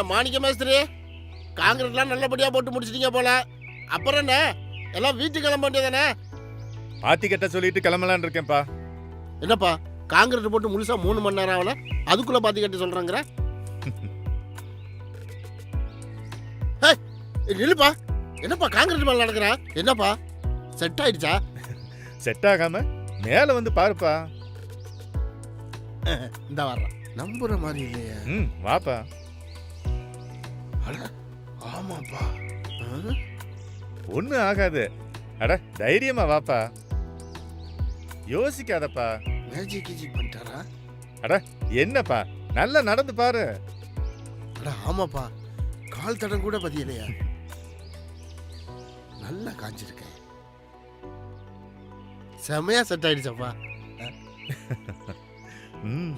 என்ன மாணிக்க மேஸ்திரி, காங்கிரட்லாம் நல்லபடியா போட்டு முடிச்சிட்டீங்க போல. அப்புறம் என்ன, எல்லாம் வீட்டுக்கு கிளம்ப வேண்டியதானே? பாத்தி கட்ட சொல்லிட்டு கிளம்பலான்னு இருக்கேன்ப்பா. என்னப்பா காங்கிரட் போட்டு முழுசா 3 மணி நேரம் ஆகல, அதுக்குள்ள பாத்தி கட்டி சொல்றாங்கற? நில்லுப்பா, என்னப்பா காங்கிரட் மேல நடக்கிற? என்னப்பா செட் ஆயிடுச்சா? செட் ஆகாம மேல வந்து பாருப்பா. இந்த வர்றேன். நம்புற மாதிரி இல்லையா? வாப்பா. அட ஆமாப்பா. ஒண்ணு ஆகாது. அட தைரியமா வாப்பா, யோசிக்காதப்பா. மேஜிக் பண்ணிட்டாரா? அட என்னப்பா, நல்லா நடந்து பாரு. அட ஆமாப்பா, கால் தடம் கூட பதியலையா? நல்லா காஞ்சிருக்கேன். செமையா செட் ஆயிடுச்சப்பா.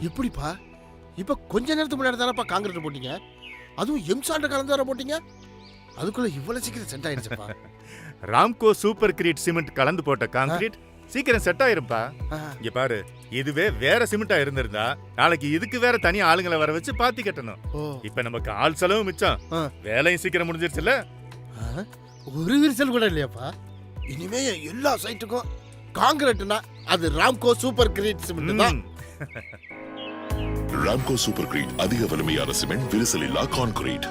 எப்படிப்பா இப்ப கொஞ்ச நேரத்துக்கு முன்னாடி தானப்பா காங்கிரட் போட்டீங்க, அதுவும் எம்சால்ட் கலந்து வர போட்டீங்க, அதுக்குள்ள இவ்வளவு சீக்கிரம் செட் ஆயிடுச்சப்பா? ராம்கோ சூப்பர் கிரீட் சிமெண்ட் கலந்து போட்ட கான்கிரீட் சீக்கிரம் செட் ஆயிருப்பா. இங்க பாரு, இதுவே வேற சிமெண்டா இருந்திருந்தா நாளைக்கு இதுக்கு வேற தனி ஆளுங்களை வர வச்சு பாத்தி கட்டணும். இப்ப நமக்கு ஆள் செலவு மிச்சம், வேலையும் சீக்கிரம் முடிஞ்சிருச்சுல. ஒரு விரிசல் கூட இல்லையாப்பா? இனிமே எல்லா சைட்டுக்கும் காங்கிரட்னா அது ராம்கோ சூப்பர் கிரீட் சிமெண்ட் தான். ராம்கோ சூப்பர் கிரீட் அதிக வலிமையான சிமெண்ட், விரிசல் இல்லா கான்கிரீட்.